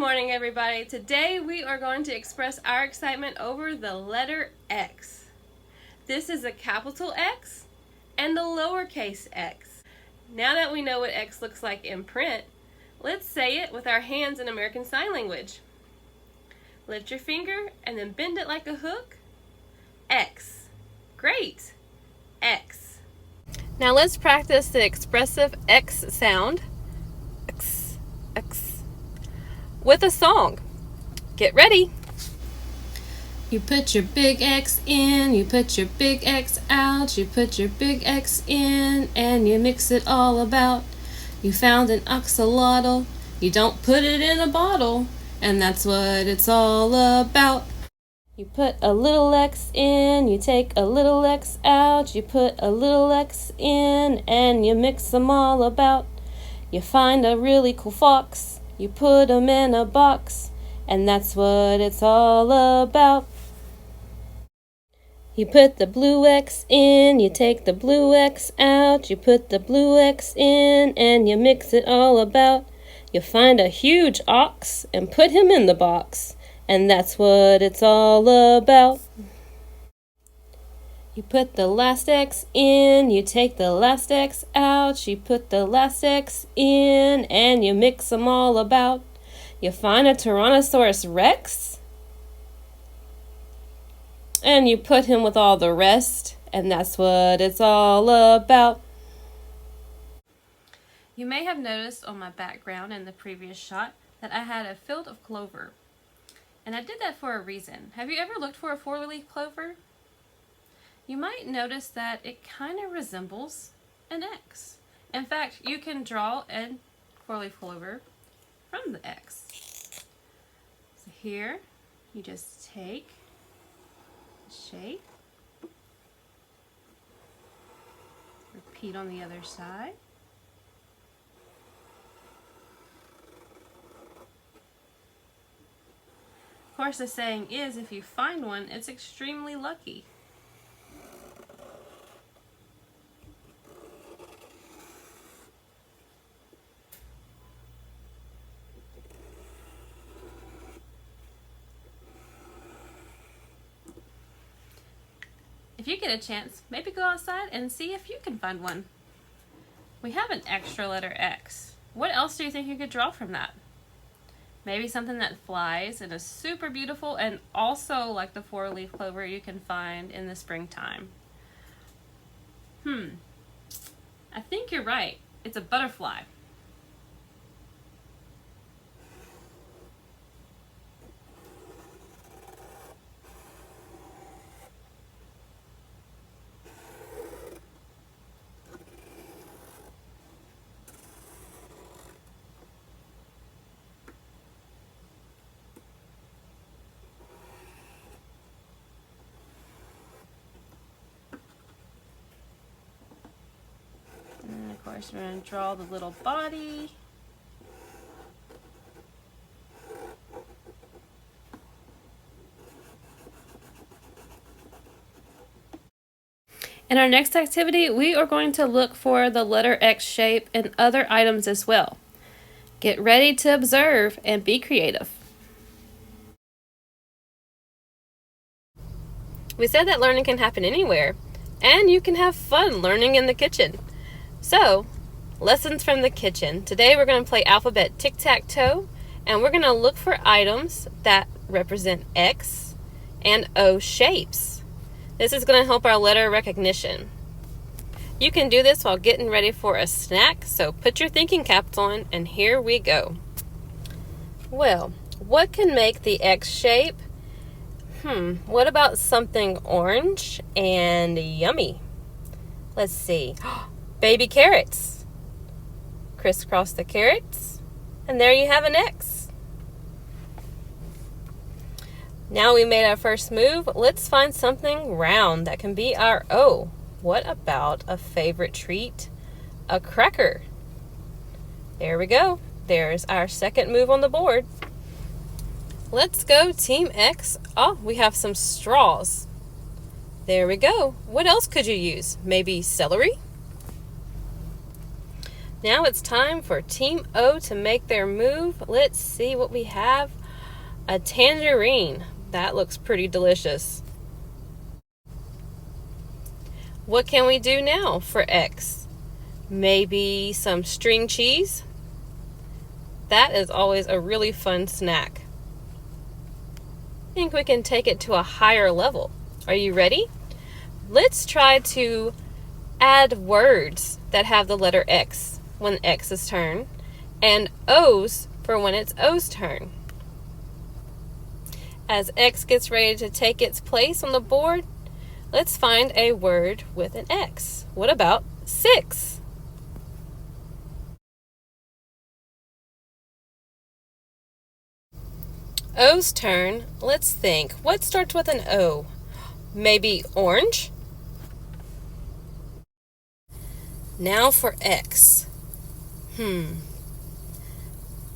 morning, everybody. Today we are going to express our excitement over the letter X. This is a capital X and a lowercase x. Now that we know what X looks like in print, let's say it with our hands in American Sign Language. Lift your finger and then bend it like a hook. X. Great. X. Now let's practice the expressive X sound. X, X. With a song. Get ready. You put your big X in, you put your big X out, you put your big X in, and you mix it all about. You found an axolotl, you don't put it in a bottle, and that's what it's all about. You put a little X in, you take a little X out, you put a little X in, and you mix them all about. You find a really cool fox, you put him in a box, and that's what it's all about. You put the blue X in, you take the blue X out, you put the blue X in, and you mix it all about. You find a huge ox and put him in the box, and that's what it's all about. You put the last X in, you take the last X out, you put the last X in, and you mix them all about. You find a Tyrannosaurus Rex, and you put him with all the rest, and that's what it's all about. You may have noticed on my background in the previous shot that I had a field of clover. And I did that for a reason. Have you ever looked for a four-leaf clover? You might notice that it kind of resembles an X. In fact, you can draw a four-leaf clover from the X. So here, you just take shape, repeat on the other side, of course the saying is if you find one, it's extremely lucky. If you get a chance, maybe go outside and see if you can find one. We have an extra letter X. What else do you think you could draw from that? Maybe something that flies and is super beautiful and also like the four-leaf clover you can find in the springtime. I think you're right. It's a butterfly. And of course, we're going to draw the little body. In our next activity, we are going to look for the letter X shape in other items as well. Get ready to observe and be creative. We said that learning can happen anywhere, and you can have fun learning in the kitchen. So, lessons from the kitchen. Today we're going to play alphabet tic-tac-toe, and we're going to look for items that represent X and O shapes. This is going to help our letter recognition. You can do this while getting ready for a snack, so put your thinking caps on, and here we go. Well, what can make the X shape? What about something orange and yummy? Let's see. Baby carrots. Crisscross the carrots, and there you have an X. Now we made our first move, let's find something round that can be our O. What about a favorite treat? A cracker. There we go. There's our second move on the board. Let's go, Team X. Oh, we have some straws. There we go. What else could you use? Maybe celery? Now it's time for Team O to make their move. Let's see what we have. A tangerine. That looks pretty delicious. What can we do now for X? Maybe some string cheese? That is always a really fun snack. I think we can take it to a higher level. Are you ready? Let's try to add words that have the letter X when X's turn, and O's for when it's O's turn. As X gets ready to take its place on the board, let's find a word with an X. What about 6? O's turn. Let's think. What starts with an O? Maybe orange? Now for X.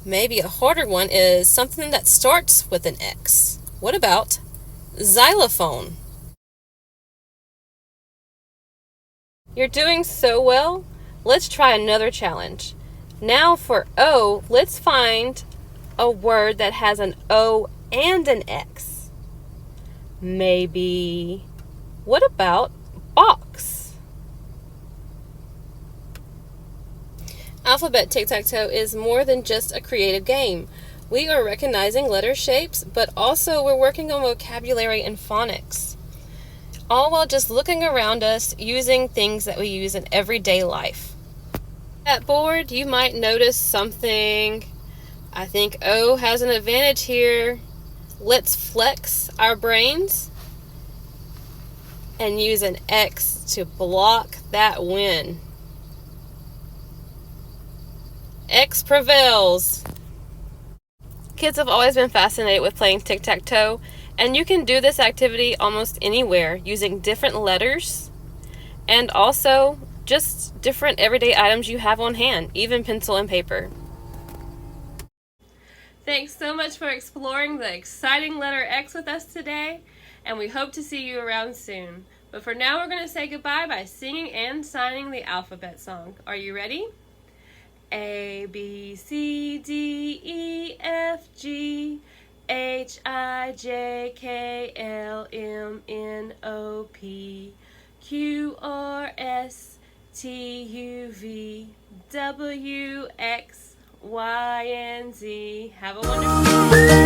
Maybe a harder one is something that starts with an X. What about xylophone? You're doing so well. Let's try another challenge. Now for O, let's find a word that has an O and an X. Maybe, what about box? Alphabet Tic-Tac-Toe is more than just a creative game. We are recognizing letter shapes, but also we're working on vocabulary and phonics. All while just looking around us, using things that we use in everyday life. At board, you might notice something. I think O has an advantage here. Let's flex our brains and use an X to block that win. X prevails. Kids have always been fascinated with playing tic-tac-toe, and you can do this activity almost anywhere using different letters and also just different everyday items you have on hand, even pencil and paper. Thanks so much for exploring the exciting letter X with us today, and we hope to see you around soon. But for now, we're going to say goodbye by singing and signing the alphabet song. Are you ready? A, B, C, D, E, F, G, H, I, J, K, L, M, N, O, P, Q, R, S, T, U, V, W, X, Y, and Z. Have a wonderful day.